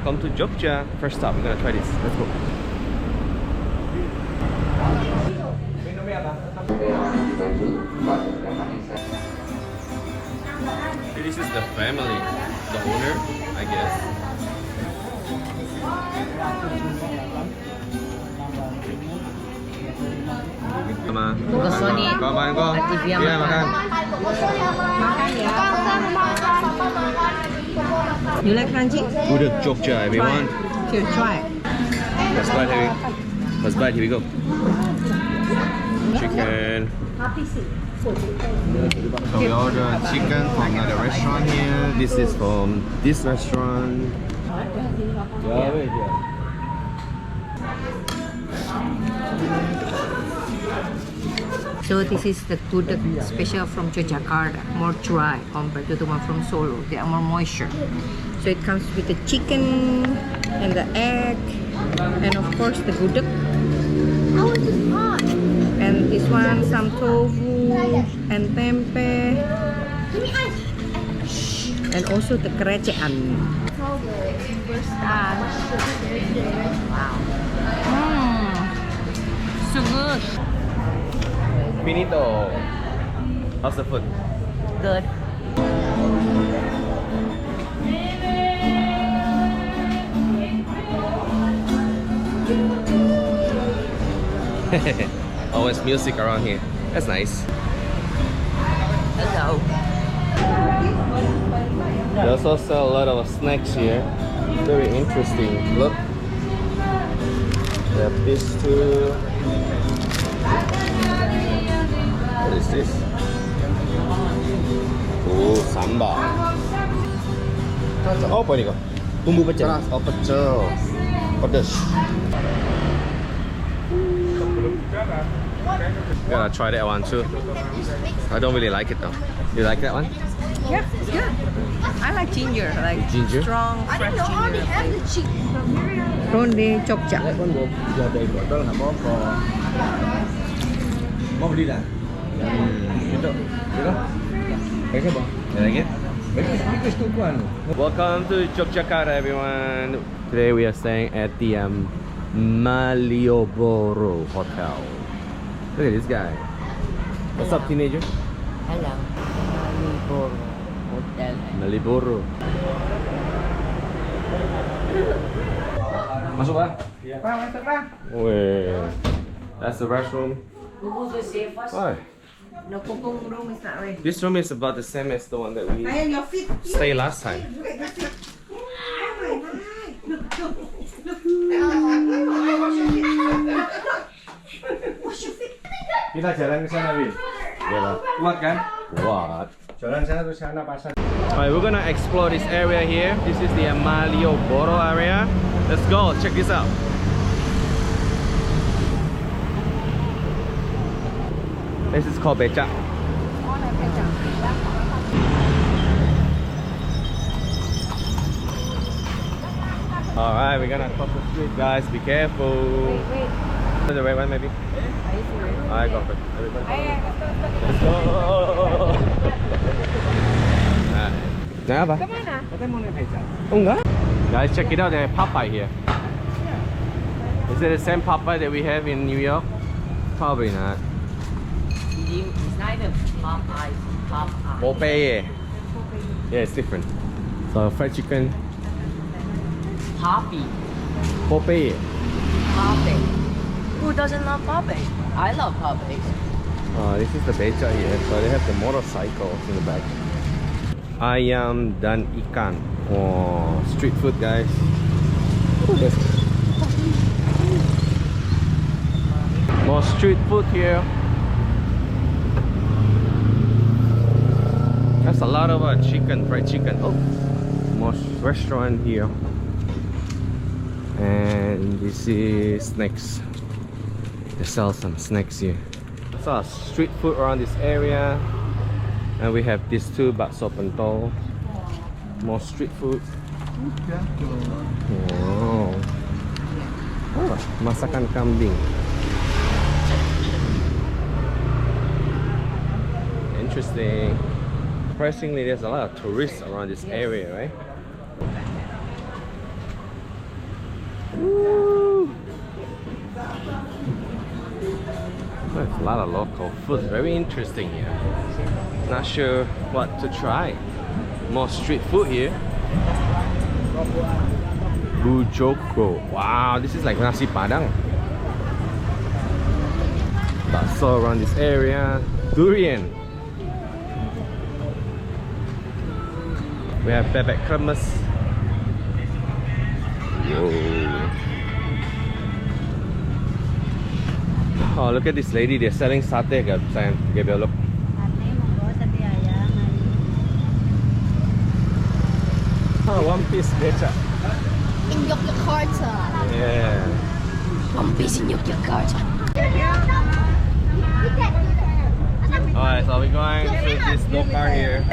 welcome to Jogja. First stop, we're gonna try this. Let's go. This is the family, the owner, I guess. Gusto ni Ativia makan. You like crunchy? Gudeg Jogja, everyone. Here, try. Let's bite, here. Let's bite. Here we go. Chicken. So we order chicken from another restaurant here. This is from this restaurant. So this is the gudeg special from Yogyakarta, more dry compared to the one from Solo. They are more moisture. So it comes with the chicken and the egg, and of course the gudeg. Oh, it is hot. And this one, some tofu and tempeh, and also the kerecekan. Wow. So good. Finito. How's the food? Good. Always music around here. That's nice. Let's go. They also sell a lot of snacks here. Very interesting. Look. They have this too. What is this? Oh, sambal. Oh, apa ini kok? Bumbu pecel. Oh, pecel. Pedas. Gotta try that one too. I don't really like it though. You like that one? Yeah, it's good. I like ginger, like Ginger? strong, fresh ginger. Ronde Jogja. Mau beli dah? Gitu. Gitu. Pakai apa? Lagi? Welcome to Yogyakarta, everyone. Today we are staying at the Malioboro Hotel. Look at this guy. What's up, teenager? Hello. Malioboro Hotel. Malioboro. Masuk Pak? Iya. Pak, masuk Pak. Wih. That's the restroom. Why? No, Pupung room is not ready. This room is about the same as the one that we stayed last time. Kita jalan ke sana, Win. Yeah, Pak. Kuat kan? What? Jalan sana terus sana pasar. Alright, we're gonna explore this area here. This is the Malioboro area. Let's go, check this out. This is called becak. Alright, we're gonna cross the street, guys. Be careful. Wait. The right one, maybe? Are you serious? Alright, go for it. Everybody. Let's go. Nah, apa? Kemana? Katanya mau naik becak. Oh, enggak. Guys, check it out. They have Popeye here. Is it the same Popeye that we have in New York? Probably not. It's neither Popeye, Popeye. Popeye. Yeah, it's different. So fried chicken. Poppy. Popeye. Popeye. Who doesn't love Popeye? I love Popeye. This is the beca here. So they have the motorcycles in the back. Ayam dan ikan. Oh, street food, guys. More street food here. That's a lot of chicken, fried chicken. Oh, more restaurant here. And this is snacks. They sell some snacks here. So street food around this area. And we have these two bakso pentol. More street food. Oh, masakan kambing. Interesting. Surprisingly, there's a lot of tourists around this area, right? Woo. There's a lot of local food. Very interesting here. Not sure what to try. More street food here. Bujoko. Wow, this is like nasi padang. Bakso around this area. Durian. We have bebek kremes. Oh, look at this lady. They're selling satay. Give you a look. Oh, one piece becha. In Yogyakarta. Yeah. One piece in Yogyakarta. Alright, so we're going to this dokar here.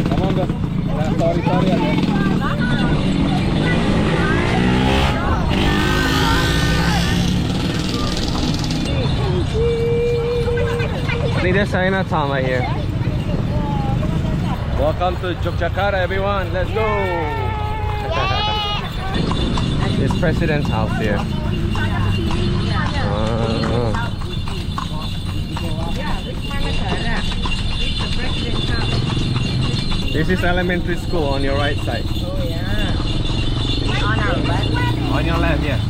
Come on, guys. Sorry. I think there's Chinatown right here. Welcome to Yogyakarta, everyone. Let's go. It's President's house here. This is elementary school on your right side. Oh yeah. On our left. On your left, yeah.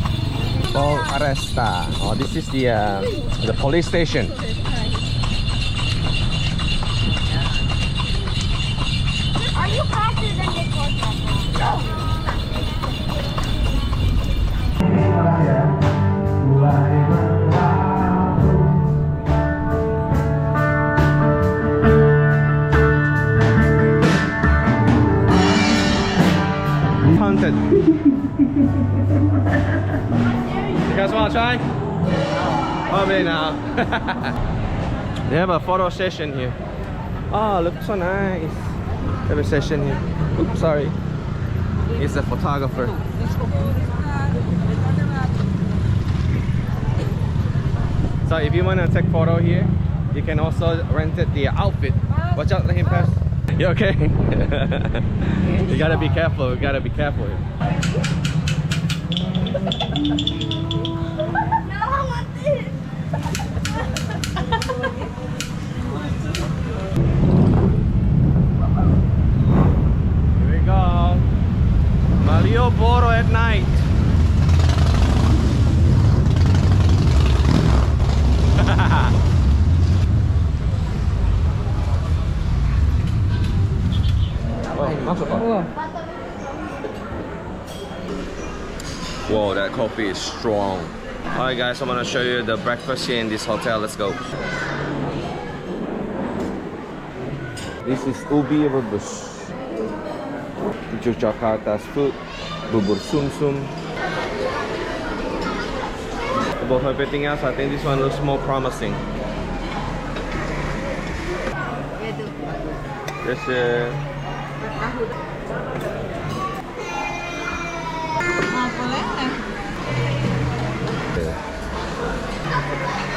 Oh, Arresta. Oh, this is the police station. Are you faster than this one? Haunted. You guys want to try? Probably now. They have a photo session here. Oh, looks so nice. They have a session here. Oops, sorry. He's a photographer. So if you want to take photo here, you can also rent it the outfit. Watch out, let him pass. You okay? You gotta be careful. You gotta be careful. No, I want this. Here we go. Malioboro at night. Whoa, that coffee is strong. Alright guys, I'm gonna show you the breakfast here in this hotel. Let's go. This is ubi rebus. Yogyakarta's food. Bubur sum-sum. Above everything else, I think this one looks more promising. This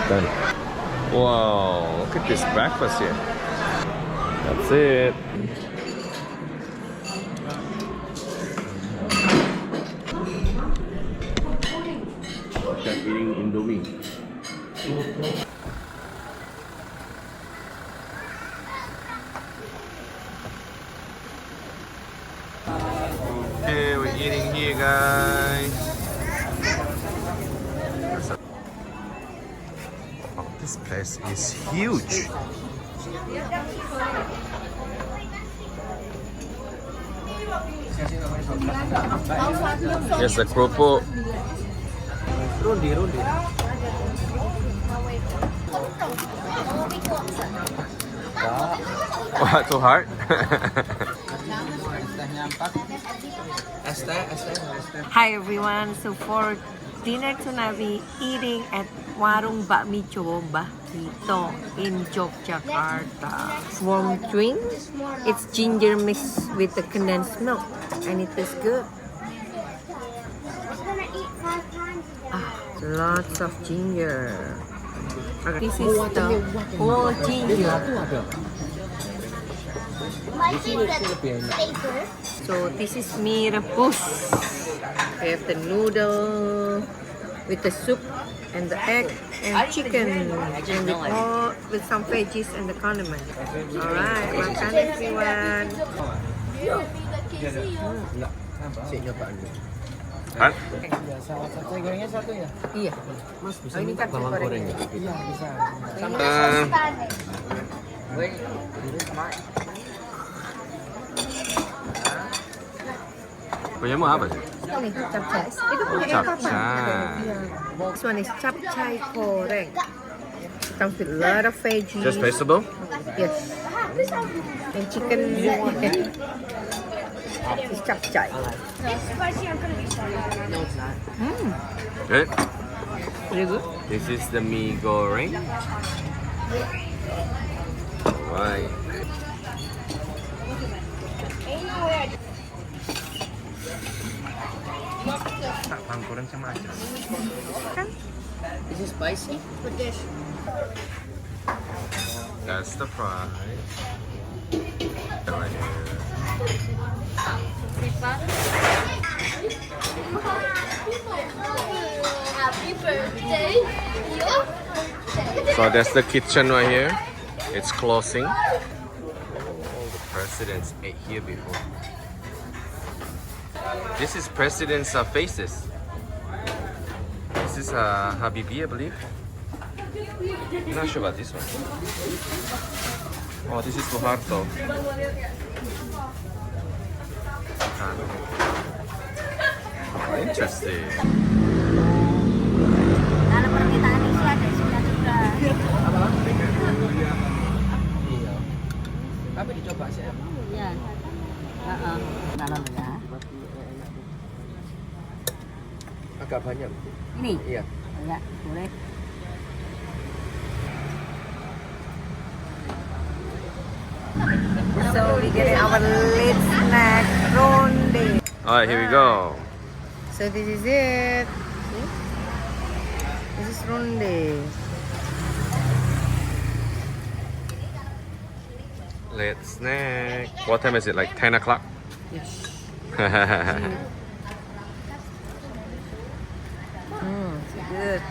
done. Wow, look at this breakfast here. That's it. Just eating Indomie. Okay, we're eating here, guys. Oh, this place is huge. Here's the kerupuk. Rundi. What, too hard? Hi everyone. So for dinner tonight we eating at Warung Bakmi Coba dito in Yogyakarta. Warm drink. It's ginger mixed with the condensed milk and it is good. I'm gonna eat 5 times. Ah, Lots of ginger. Okay. This is the whole ginger. My favorite flavor. So this is mee rebus. We have the noodle with the soup and the egg and chicken and with some veggies and the condiment. Alright, makan everyone. Hah? Sate gorengnya satu ya? Iya. Mas bisa Oh, ini minta kacang bawang goreng. goreng ya? Iya bisa. Punya mau apa sih? Ini capcay. Itu punya Capcay. This one is capcay goreng. It comes with a lot of veggies. Just vegetable? Yes. And chicken. It's capcay. It's spicy. I'm gonna be sorry. Good. Very good. This is the mee goreng. Alright. Bawang goreng sama aja. Is it spicy? With this. That's the price. Right here. Happy birthday. So that's the kitchen right here. It's closing. All the presidents ate here before. This is president's faces. This is Habibie, I believe. I'm not sure about this one. Oh, this is Suharto. Oh, interesting. Kalau permintaan isi ada sudah. Iya. Tapi dicoba sih. Iya. Dalam ya. Agak banyak. Ini. Iya. Ya, boleh. So we get our late snack ronde. Alright, here we go. So this is it. See? This is ronde. Late snack. What time is it? Like 10 o'clock? Yes. Alright, It's good.